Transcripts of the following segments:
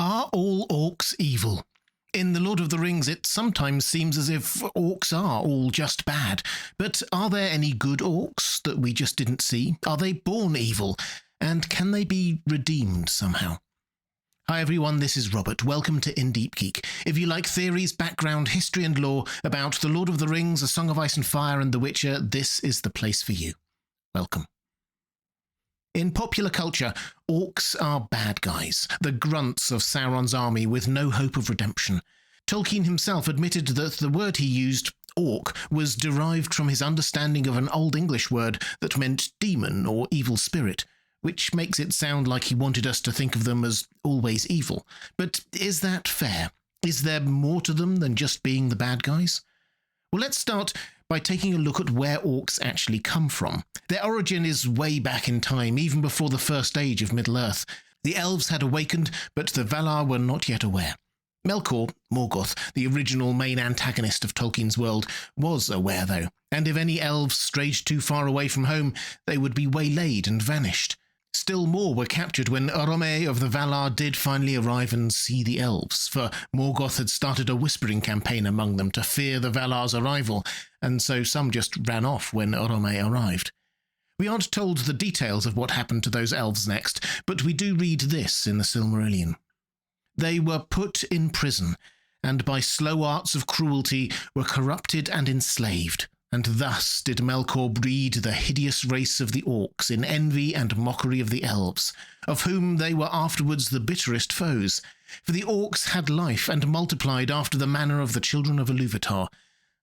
Are all orcs evil? In The Lord of the Rings, it sometimes seems as if orcs are all just bad. But are there any good orcs that we just didn't see? Are they born evil? And can they be redeemed somehow? Hi everyone, this is Robert. Welcome to Deep Geek. If you like theories, background, history and lore about The Lord of the Rings, A Song of Ice and Fire and The Witcher, this is the place for you. Welcome. In popular culture, orcs are bad guys, the grunts of Sauron's army with no hope of redemption. Tolkien himself admitted that the word he used, orc, was derived from his understanding of an Old English word that meant demon or evil spirit, which makes it sound like he wanted us to think of them as always evil. But is that fair? Is there more to them than just being the bad guys? Well, let's start by taking a look at where orcs actually come from. Their origin is way back in time, even before the first age of Middle-earth. The elves had awakened, but the Valar were not yet aware. Melkor, Morgoth, the original main antagonist of Tolkien's world, was aware though, and if any elves strayed too far away from home, they would be waylaid and vanished. Still more were captured when Orome of the Valar did finally arrive and see the elves, for Morgoth had started a whispering campaign among them to fear the Valar's arrival, and so some just ran off when Orome arrived. We aren't told the details of what happened to those elves next, but we do read this in the Silmarillion. They were put in prison, and by slow arts of cruelty were corrupted and enslaved. And thus did Melkor breed the hideous race of the orcs in envy and mockery of the elves, of whom they were afterwards the bitterest foes. For the orcs had life and multiplied after the manner of the children of Iluvatar,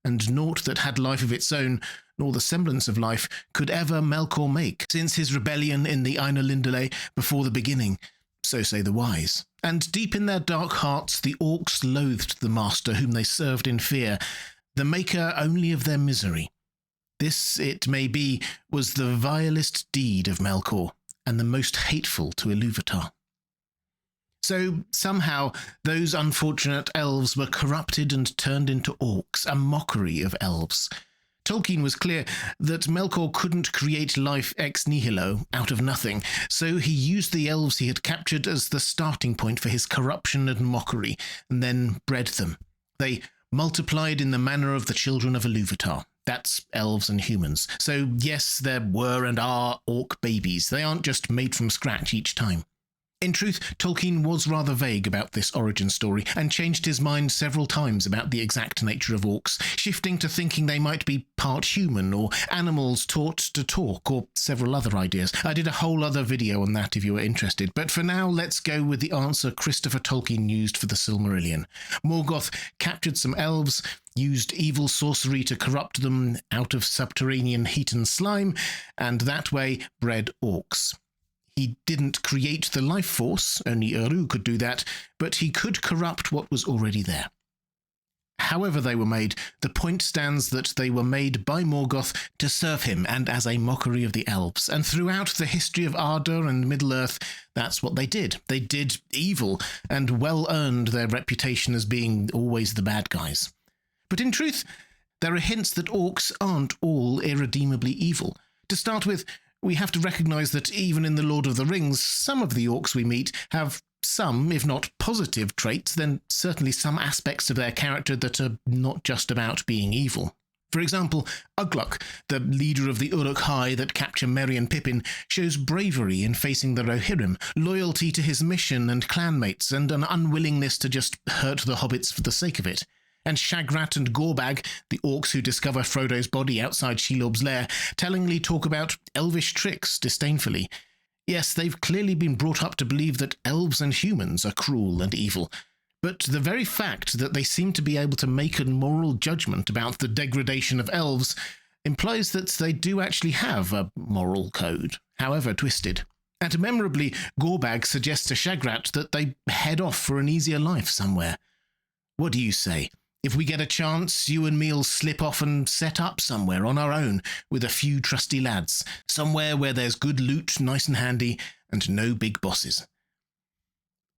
and naught that had life of its own, nor the semblance of life, could ever Melkor make, since his rebellion in the Ainulindale before the beginning, so say the wise. And deep in their dark hearts the orcs loathed the master whom they served in fear, the maker only of their misery. This, it may be, was the vilest deed of Melkor, and the most hateful to Iluvatar. So, somehow, those unfortunate elves were corrupted and turned into orcs, a mockery of elves. Tolkien was clear that Melkor couldn't create life ex nihilo, out of nothing, so he used the elves he had captured as the starting point for his corruption and mockery, and then bred them. They multiplied in the manner of the children of Iluvatar. That's elves and humans. So yes, there were and are orc babies. They aren't just made from scratch each time. In truth, Tolkien was rather vague about this origin story and changed his mind several times about the exact nature of orcs, shifting to thinking they might be part human or animals taught to talk or several other ideas. I did a whole other video on that if you were interested, but for now let's go with the answer Christopher Tolkien used for the Silmarillion. Morgoth captured some elves, used evil sorcery to corrupt them out of subterranean heat and slime, and that way bred orcs. He didn't create the life force, only Eru could do that, but he could corrupt what was already there. However they were made, the point stands that they were made by Morgoth to serve him and as a mockery of the elves, and throughout the history of Ardor and Middle-earth, that's what they did. They did evil, and well earned their reputation as being always the bad guys. But in truth, there are hints that orcs aren't all irredeemably evil. To start with, we have to recognise that even in The Lord of the Rings, some of the orcs we meet have some, if not positive traits, then certainly some aspects of their character that are not just about being evil. For example, Ugluk, the leader of the Uruk-hai that capture Merry and Pippin, shows bravery in facing the Rohirrim, loyalty to his mission and clanmates, and an unwillingness to just hurt the hobbits for the sake of it. And Shagrat and Gorbag, the orcs who discover Frodo's body outside Shelob's lair, tellingly talk about elvish tricks disdainfully. Yes, they've clearly been brought up to believe that elves and humans are cruel and evil, but the very fact that they seem to be able to make a moral judgment about the degradation of elves implies that they do actually have a moral code, however twisted. And memorably, Gorbag suggests to Shagrat that they head off for an easier life somewhere. What do you say? If we get a chance, you and me'll slip off and set up somewhere on our own with a few trusty lads, somewhere where there's good loot, nice and handy, and no big bosses.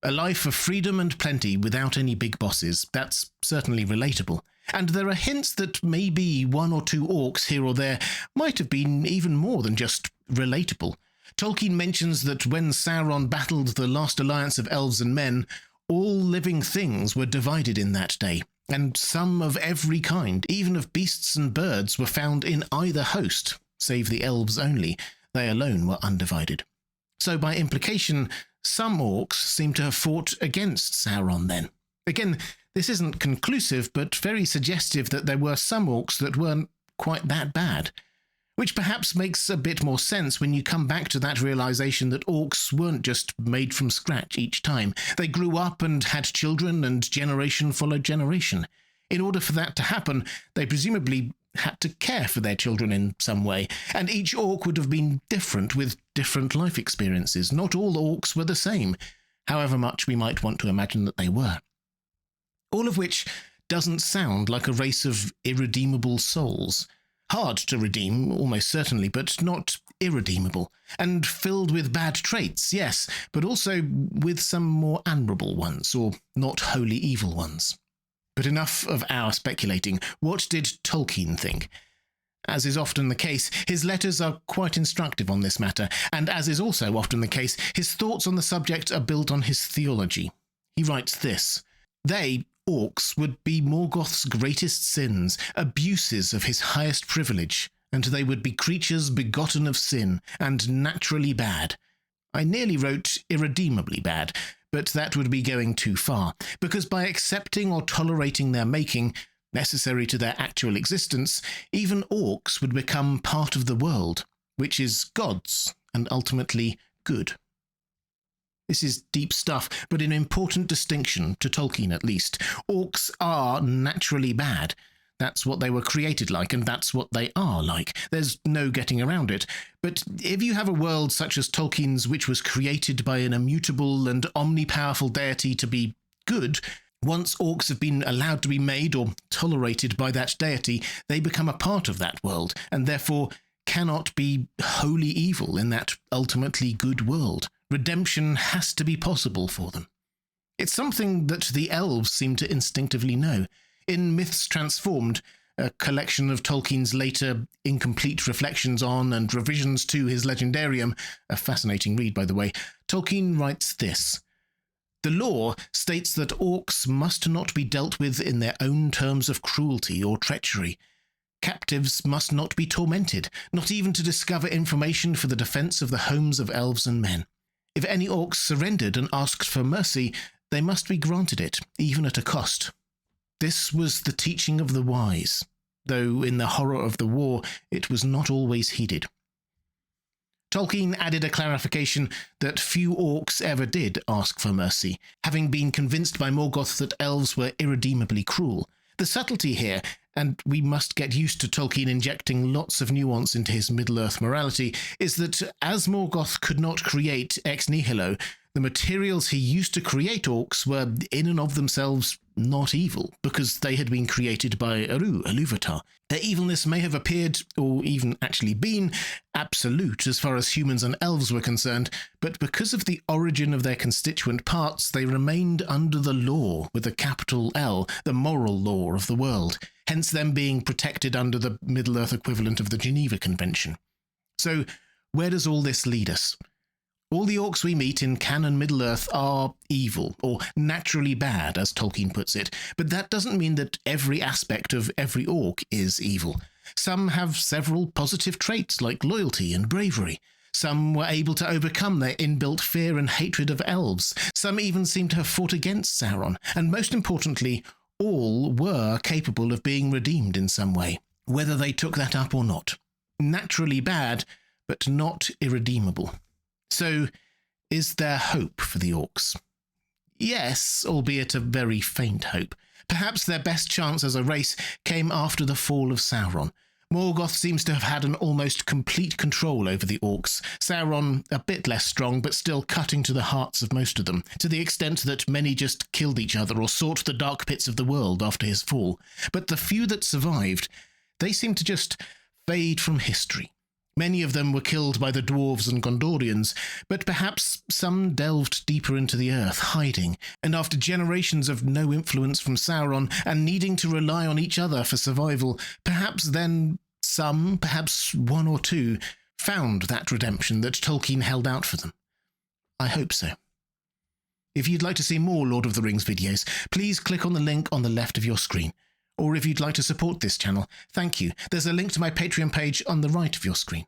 A life of freedom and plenty without any big bosses, that's certainly relatable. And there are hints that maybe one or two orcs here or there might have been even more than just relatable. Tolkien mentions that when Sauron battled the last alliance of elves and men, All living things were divided in that day, and some of every kind, even of beasts and birds, were found in either host, save the elves only. They alone were undivided. So by implication, some orcs seem to have fought against Sauron then. Again, this isn't conclusive, but very suggestive that there were some orcs that weren't quite that bad. Which perhaps makes a bit more sense when you come back to that realization that orcs weren't just made from scratch each time. They grew up and had children, and generation followed generation. In order for that to happen, they presumably had to care for their children in some way, and each orc would have been different with different life experiences. Not all orcs were the same, however much we might want to imagine that they were. All of which doesn't sound like a race of irredeemable souls. Hard to redeem, almost certainly, but not irredeemable. And filled with bad traits, yes, but also with some more admirable ones, or not wholly evil ones. But enough of our speculating. What did Tolkien think? As is often the case, his letters are quite instructive on this matter, and as is also often the case, his thoughts on the subject are built on his theology. He writes this: "They, orcs, would be Morgoth's greatest sins, abuses of his highest privilege, and they would be creatures begotten of sin, and naturally bad." I nearly wrote irredeemably bad, but that would be going too far, because by accepting or tolerating their making, necessary to their actual existence, even orcs would become part of the world, which is God's, and ultimately good. This is deep stuff, but an important distinction, to Tolkien at least. Orcs are naturally bad. That's what they were created like, and that's what they are like. There's no getting around it. But if you have a world such as Tolkien's, which was created by an immutable and omnipowerful deity to be good, once orcs have been allowed to be made or tolerated by that deity, they become a part of that world, and therefore cannot be wholly evil in that ultimately good world. Redemption has to be possible for them. It's something that the elves seem to instinctively know. In Myths Transformed, a collection of Tolkien's later incomplete reflections on and revisions to his legendarium, a fascinating read by the way, Tolkien writes this: "The law states that orcs must not be dealt with in their own terms of cruelty or treachery. Captives must not be tormented, not even to discover information for the defense of the homes of elves and men. If any orcs surrendered and asked for mercy, they must be granted it, even at a cost. This was the teaching of the wise, though in the horror of the war it was not always heeded." Tolkien added a clarification that few orcs ever did ask for mercy, having been convinced by Morgoth that elves were irredeemably cruel. The subtlety here, and we must get used to Tolkien injecting lots of nuance into his Middle-earth morality, is that as Morgoth could not create ex nihilo, the materials he used to create orcs were in and of themselves not evil, because they had been created by Eru, Ilúvatar. Their evilness may have appeared, or even actually been, absolute as far as humans and elves were concerned, but because of the origin of their constituent parts, they remained under the law, with a capital L, the moral law of the world, hence them being protected under the Middle-earth equivalent of the Geneva Convention. So, where does all this lead us? All the orcs we meet in canon Middle-earth are evil, or naturally bad, as Tolkien puts it, but that doesn't mean that every aspect of every orc is evil. Some have several positive traits like loyalty and bravery. Some were able to overcome their inbuilt fear and hatred of elves. Some even seem to have fought against Sauron, and most importantly, all were capable of being redeemed in some way, whether they took that up or not. Naturally bad, but not irredeemable. So, is there hope for the orcs? Yes, albeit a very faint hope. Perhaps their best chance as a race came after the fall of Sauron. Morgoth seems to have had an almost complete control over the orcs. Sauron a bit less strong, but still cutting to the hearts of most of them, to the extent that many just killed each other or sought the dark pits of the world after his fall. But the few that survived, they seem to just fade from history. Many of them were killed by the dwarves and Gondorians, but perhaps some delved deeper into the earth, hiding, and after generations of no influence from Sauron and needing to rely on each other for survival, perhaps then some, perhaps one or two, found that redemption that Tolkien held out for them. I hope so. If you'd like to see more Lord of the Rings videos, please click on the link on the left of your screen. Or if you'd like to support this channel, thank you. There's a link to my Patreon page on the right of your screen.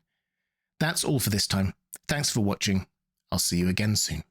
That's all for this time. Thanks for watching. I'll see you again soon.